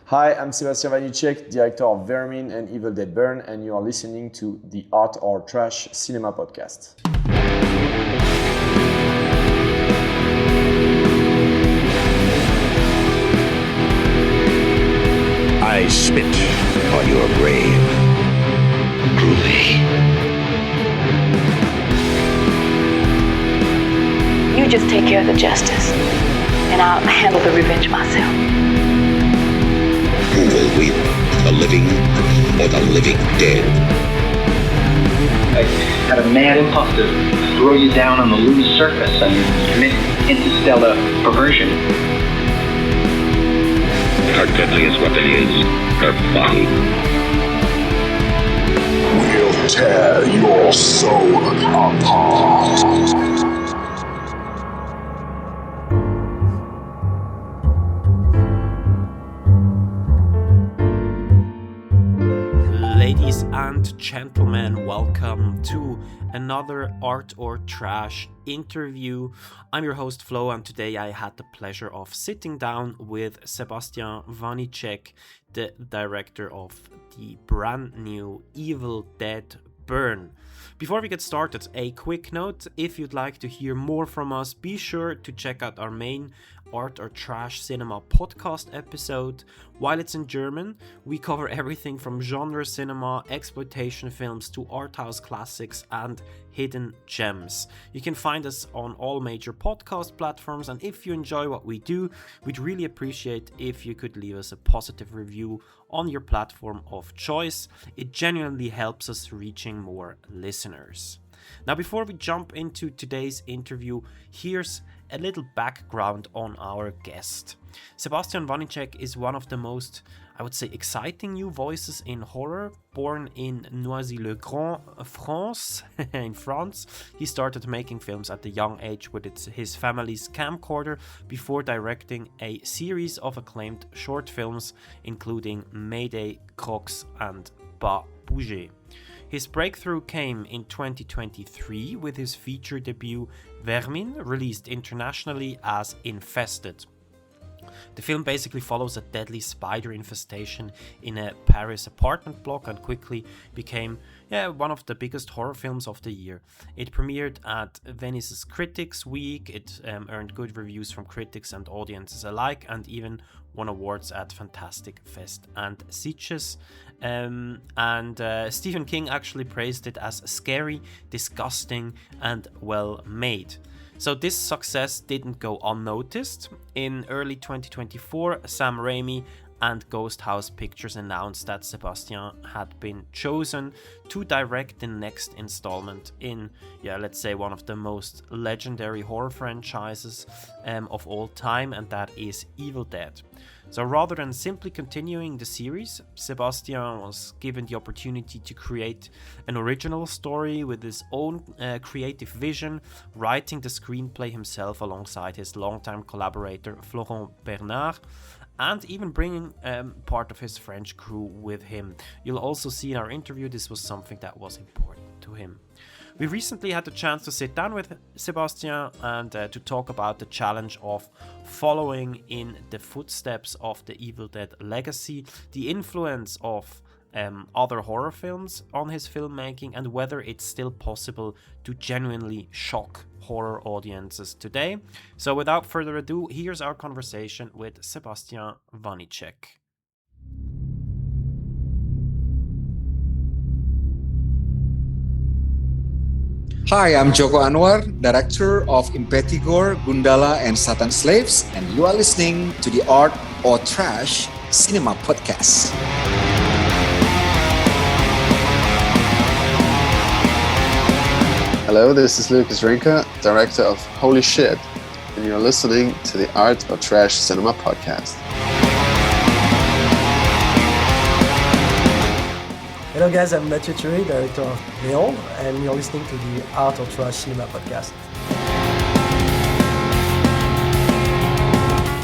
Hi, I'm Sébastien Vaniček, director of Vermin and Evil Dead-Reihe, and you are listening to the Art or Trash Cinema podcast. I spit on your grave. Groovy. You just take care of the justice, and I'll handle the revenge myself. Who will weep, the living or the living dead? I had a mad impulse to throw you down on the lunar surface and commit interstellar perversion. Her deadliest weapon is her body. We'll tear your soul apart. Ladies and gentlemen, welcome to another Art or Trash interview. I'm your host Flo, and today I had the pleasure of sitting down with Sébastien Vaniček, the director of the brand new Evil Dead-Reihe. Before we get started, a quick note: if you'd like to hear more from us, be sure to check out our main Art or Trash Cinema podcast episode. While it's in German, we cover everything from genre cinema, exploitation films to Arthouse classics and hidden gems. You can find us on all major podcast platforms, and if you enjoy what we do, we'd really appreciate if you could leave us a positive review on your platform of choice. It genuinely helps us reaching more listeners. Now, before we jump into today's interview, here's a little background on our guest. Sébastien Vaniček is one of the most, I would say, exciting new voices in horror. Born in Noisy-le-Grand, France, in France, he started making films at a young age with his family's camcorder before directing a series of acclaimed short films, including Mayday, Crocs, and Pas Bouger. His breakthrough came in 2023 with his feature debut Vermin, released internationally as Infested. The film basically follows a deadly spider infestation in a Paris apartment block and quickly became one of the biggest horror films of the year. It premiered at Venice's Critics Week, it earned good reviews from critics and audiences alike, and even won awards at Fantastic Fest and Sitges. Stephen King actually praised it as scary, disgusting, and well made. So this success didn't go unnoticed. In early 2024, Sam Raimi and Ghost House Pictures announced that Sébastien had been chosen to direct the next installment in, let's say, one of the most legendary horror franchises of all time, and that is Evil Dead. So rather than simply continuing the series, Sébastien was given the opportunity to create an original story with his own creative vision, writing the screenplay himself alongside his longtime collaborator Florent Bernard, and even bringing part of his French crew with him. You'll also see in our interview this was something that was important to him. We recently had the chance to sit down with Sébastien and to talk about the challenge of following in the footsteps of the Evil Dead legacy, the influence of other horror films on his filmmaking, and whether it's still possible to genuinely shock horror audiences today. So without further ado, here's our conversation with Sébastien Vaniček. Hi, I'm Joko Anwar, director of Impetigore, Gundala, and Satan Slaves, and you are listening to the Art or Trash Cinema podcast. Hello, this is Lucas Rinka, director of Holy Shit, and you're listening to the Art or Trash Cinema podcast. Hello guys, I'm Mathieu Thury, director of Neon, and you're listening to the Art or Trash Cinema podcast.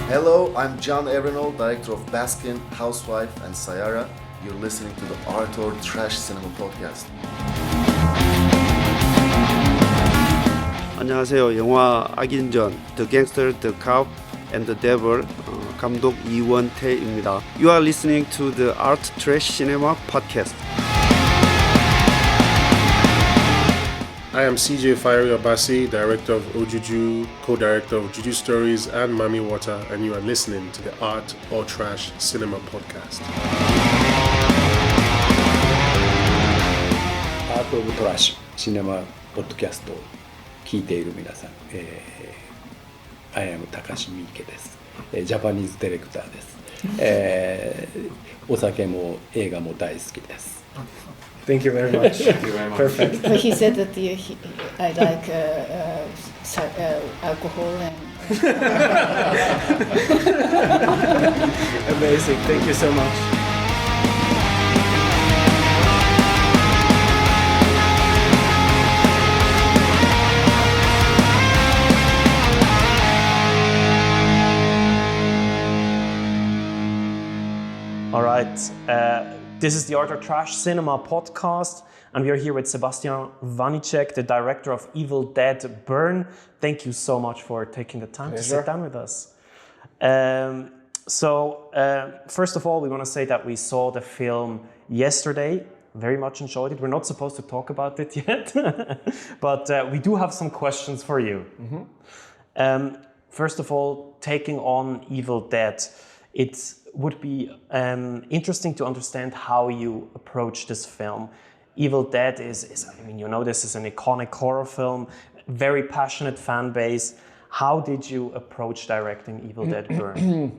Hello, I'm John Evernold, director of Baskin, Housewife, and Sayara. You're listening to the Art or Trash Cinema podcast. 안녕하세요. 영화 악인전, The Gangster, The Cop, and The Devil 감독 이원태입니다. You are listening to the Art Trash Cinema Podcast. I am CJ Fiery Abasi, director of Ojuju, co-director of Juju Stories and Mami Water, and you are listening to the Art or Trash Cinema Podcast. Art of Trash Cinema Podcast を聞いている皆さん、I am 高橋美池です。ジャパニーズディレクターです。お酒も映画も大好きです。Thank you very much. Thank you very much. Perfect. He said that I like alcohol and. Amazing. Thank you so much. All right. This is the Art or Trash Cinema Podcast, and we are here with Sébastien Vaniček, the director of Evil Dead-Reihe. Thank you so much for taking the time to sit down with us. First of all, we want to say that we saw the film yesterday. Very much enjoyed it. We're not supposed to talk about it yet, but we do have some questions for you. Mm-hmm. First of all, taking on Evil Dead, it would be interesting to understand how you approach this film. Evil Dead is this is an iconic horror film, very passionate fan base. How did you approach directing Evil Dead-Reihe?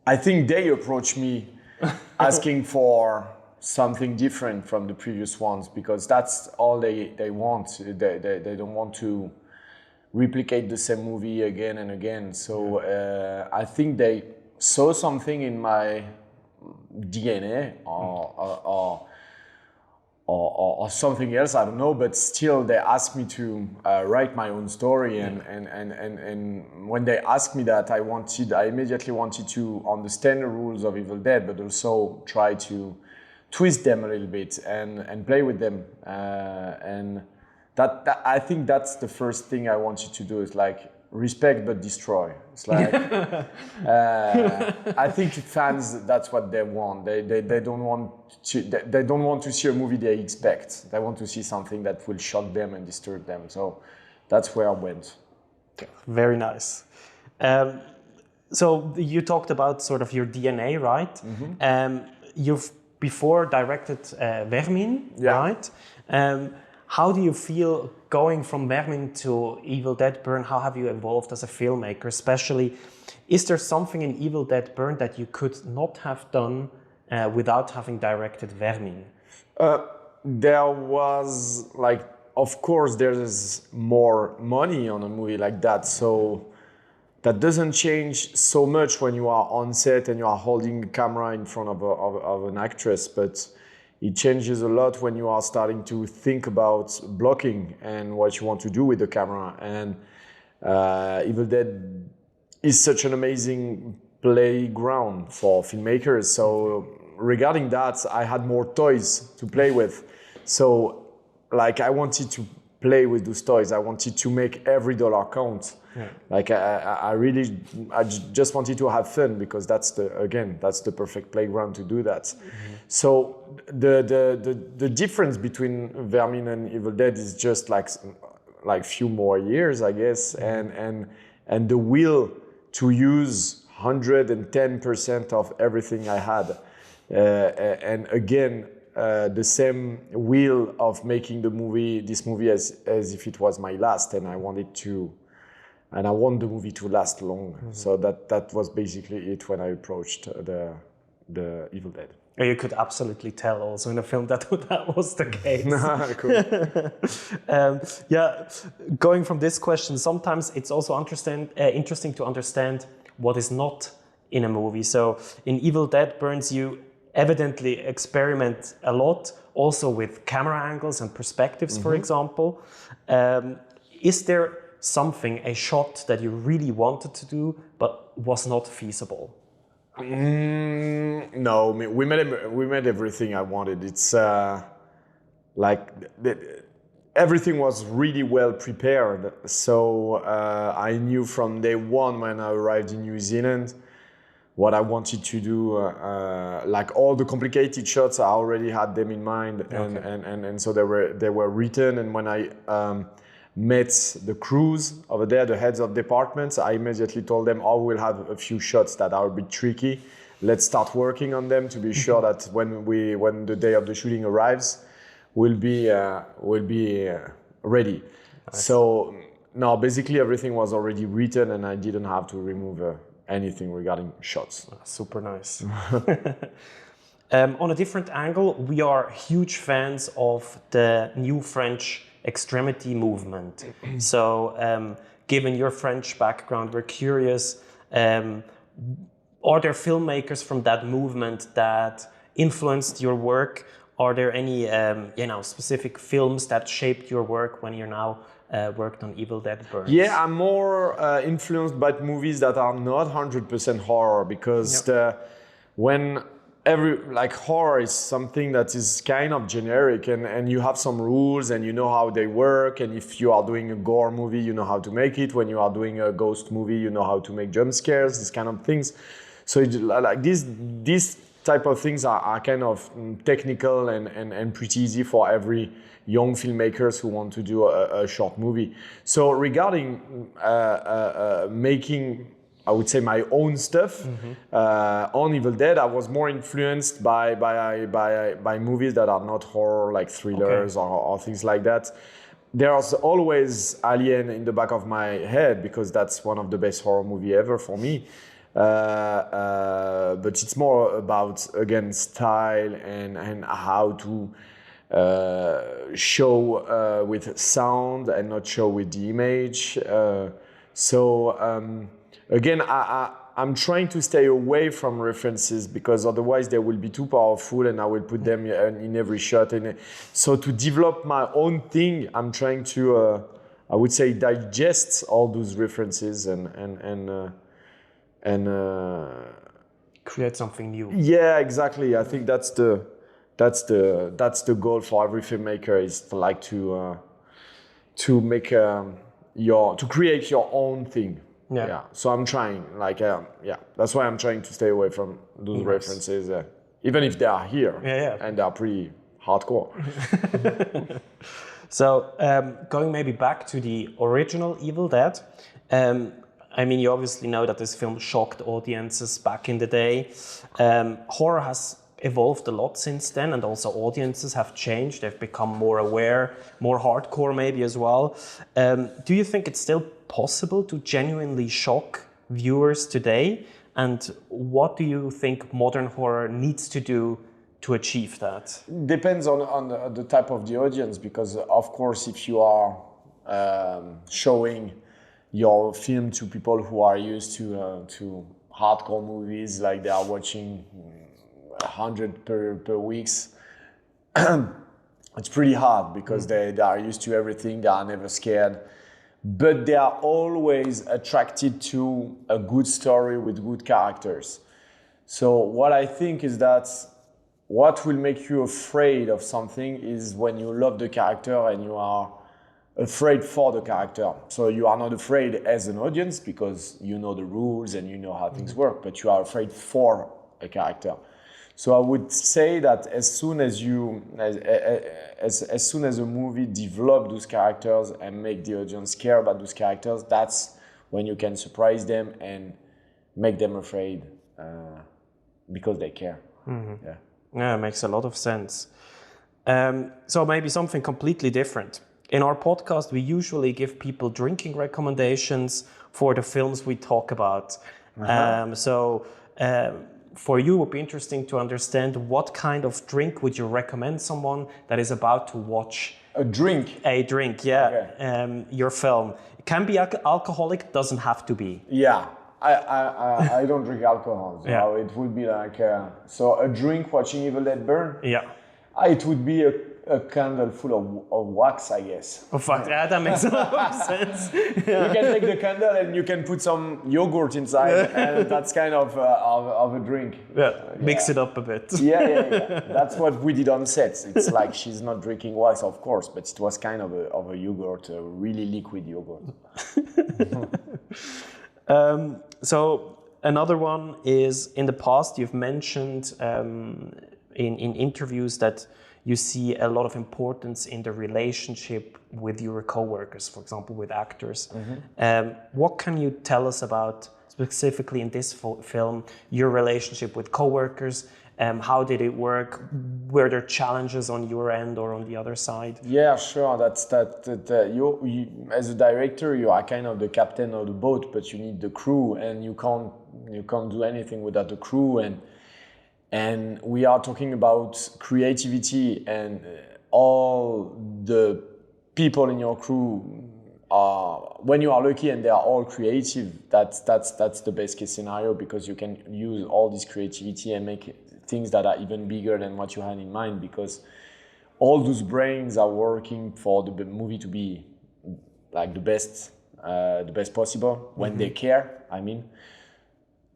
I think they approached me asking for something different from the previous ones, because that's all they want. They don't want to replicate the same movie again and again. So I think they saw something in my DNA or something else, I don't know, but still they asked me to write my own story, and when they asked me that, I immediately wanted to understand the rules of Evil Dead, but also try to twist them a little bit and play with them, and that I think that's the first thing I wanted to do, is like respect but destroy. It's like I think fans, that's what they want. They don't want to see a movie they expect. They want to see something that will shock them and disturb them. So that's where I went. Very nice. So you talked about sort of your DNA, right? Mm-hmm. You've before directed Vermin, right? How do you feel going from Vermin to Evil Dead-Reihe? How have you evolved as a filmmaker? Especially, is there something in Evil Dead-Reihe that you could not have done without having directed Vermin? There was, of course, there's more money on a movie like that, so that doesn't change so much when you are on set and you are holding a camera in front of an actress, but it changes a lot when you are starting to think about blocking and what you want to do with the camera. And Evil Dead is such an amazing playground for filmmakers. So regarding that, I had more toys to play with. So I wanted to play with those toys. I wanted to make every dollar count. Yeah. I just wanted to have fun, because that's the perfect playground to do that. Mm-hmm. So the difference between Vermin and Evil Dead is just like few more years, I guess, and the will to use 110% of everything I had, and again the same will of making this movie as if it was my last, and I want the movie to last long. Mm-hmm. So that was basically it when I approached the Evil Dead. You could absolutely tell also in the film that was the case. Cool. Going from this question, sometimes it's also interesting to understand what is not in a movie. So in Evil Dead-Reihe, you evidently experiment a lot, also with camera angles and perspectives, mm-hmm. for example. Is there a shot that you really wanted to do but was not feasible? No, we made everything I wanted. It's everything was really well prepared. So I knew from day one when I arrived in New Zealand what I wanted to do. Like all the complicated shots, I already had them in mind, and so they were written. And when I met the crews over there, the heads of departments, I immediately told them, "Oh, we'll have a few shots that are a bit tricky. Let's start working on them to be sure that when the day of the shooting arrives, we'll be ready." Nice. So now basically everything was already written, and I didn't have to remove anything regarding shots. Super nice. On a different angle, we are huge fans of the new French extremity movement. So given your French background, we're curious, are there filmmakers from that movement that influenced your work? Are there any specific films that shaped your work when you're now worked on Evil Dead Burns? Yeah, I'm more influenced by movies that are not 100% horror, because horror is something that is kind of generic, and you have some rules and you know how they work, and if you are doing a gore movie, you know how to make it. When you are doing a ghost movie, you know how to make jump scares, these kind of things. So these type of things are kind of technical and pretty easy for every young filmmakers who want to do a short movie. So regarding making, I would say, my own stuff on Evil Dead, I was more influenced by movies that are not horror, like thrillers or things like that. There's always Alien in the back of my head, because that's one of the best horror movie ever for me. But it's more about, again, style and how to show with sound and not show with the image. Again, I'm trying to stay away from references, because otherwise they will be too powerful and I will put them in every shot. And so to develop my own thing, I'm trying to, I would say, digest all those references and create something new. Yeah, exactly. I think that's the goal for every filmmaker, is to make to create your own thing. Yeah. So I'm trying, that's why I'm trying to stay away from those references, even if they are here. And they are pretty hardcore. So going maybe back to the original Evil Dead. I mean, you obviously know that this film shocked audiences back in the day. Horror has evolved a lot since then, and also audiences have changed. They've become more aware, more hardcore maybe as well. Do you think it's still possible to genuinely shock viewers today? And what do you think modern horror needs to do to achieve that? Depends on the type of the audience, because of course, if you are showing your film to people who are used to hardcore movies, like they are watching 100 per weeks, it's pretty hard, because they are used to everything, they are never scared, but they are always attracted to a good story with good characters. So what I think is that what will make you afraid of something is when you love the character and you are afraid for the character. So you are not afraid as an audience, because you know the rules and you know how things work, but you are afraid for a character. So I would say that as soon as a movie develops those characters and make the audience care about those characters, that's when you can surprise them and make them afraid because they care. Yeah, it makes a lot of sense. So maybe something completely different. In our podcast, we usually give people drinking recommendations for the films we talk about. For you, it would be interesting to understand what kind of drink would you recommend someone that is about to watch a drink, your film. It can be alcoholic, doesn't have to be. Yeah, I don't drink alcohol, so it would be like so a drink watching Evil Dead burn. It would be a candle full of wax, I guess. That makes a lot of sense. You can take the candle and you can put some yogurt inside, and that's kind of a drink. Mix it up a bit. Yeah. That's what we did on set. It's like she's not drinking wax, of course, but it was kind of a yogurt, a really liquid yogurt. So Another one is, in the past you've mentioned in interviews that you see a lot of importance in the relationship with your co-workers, for example, with actors. What can you tell us about, specifically in this film, your relationship with co-workers? How did it work? Were there challenges on your end or on the other side? Yeah, sure. You, as a director, you are kind of the captain of the boat, but you need the crew, and you can't do anything without the crew. And we are talking about creativity, and all the people in your crew are, when you are lucky and they are all creative, that's the best case scenario, because you can use all this creativity and make things that are even bigger than what you had in mind, because all those brains are working for the movie to be like the best possible when they care, I mean.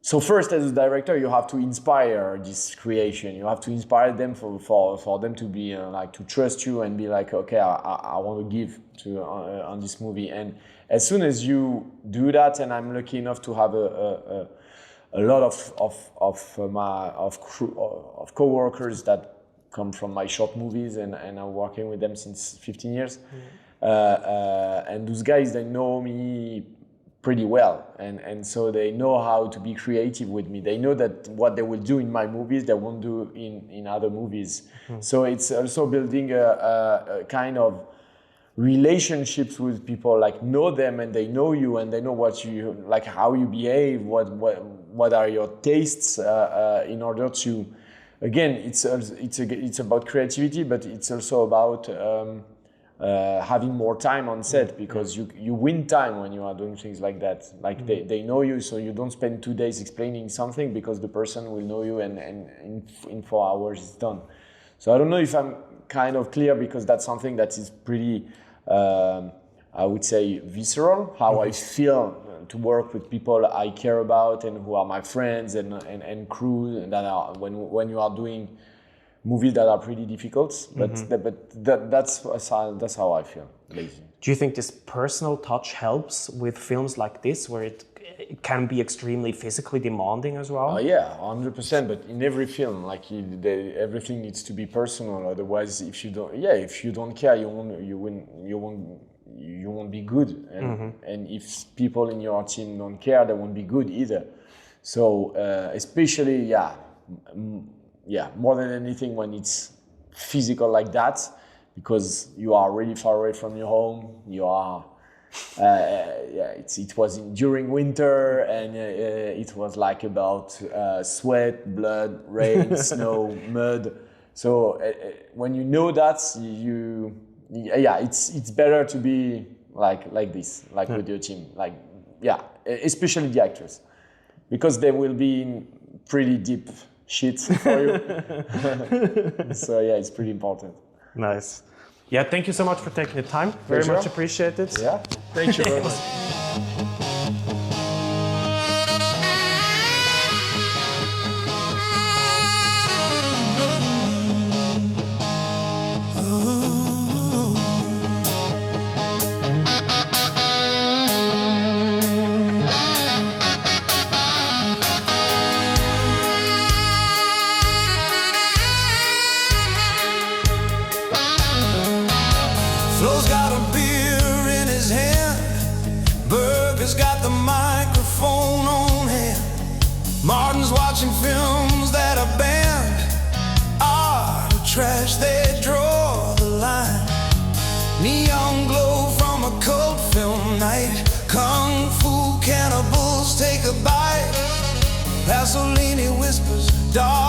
So first, as a director, you have to inspire this creation. You have to inspire them for them to be to trust you and be like, okay, I want to give to on this movie. And as soon as you do that, and I'm lucky enough to have a lot of co-workers that come from my short movies, and I'm working with them since 15 years. And those guys, they know me pretty well, and so they know how to be creative with me. They know that what they will do in my movies, they won't do in other movies. So it's also building a kind of relationships with people, like know them and they know you, and they know what you like, how you behave, what are your tastes, in order to, again, it's about creativity, but it's also about having more time on set, because you win time when you are doing things like that. Like they know you, so you don't spend 2 days explaining something, because the person will know you, and in 4 hours it's done. So I don't know if I'm kind of clear, because that's something that is pretty, I would say, visceral, how I feel to work with people I care about and who are my friends and crew that are, when you are doing movies that are pretty difficult, but that's how I feel, basically. Do you think this personal touch helps with films like this, where it can be extremely physically demanding as well? Yeah, 100%. But in every film, like everything needs to be personal. Otherwise, if you don't care, you won't be good. And if people in your team don't care, they won't be good either. So especially, more than anything when it's physical like that, because you are really far away from your home. You are, it was during winter, and it was like about sweat, blood, rain, snow, mud. So when you know that, it's better to be like this, with your team, especially the actors, because they will be in pretty deep shit for you. So it's pretty important. Nice. Yeah, thank you so much for taking the time. Very much appreciated. Yeah, thank you very much. Flo's got a beer in his hand, Burger's got the microphone on hand, Martin's watching films that are banned, art or trash, they draw the line, neon glow from a cult film night, kung fu cannibals take a bite, Pasolini whispers dark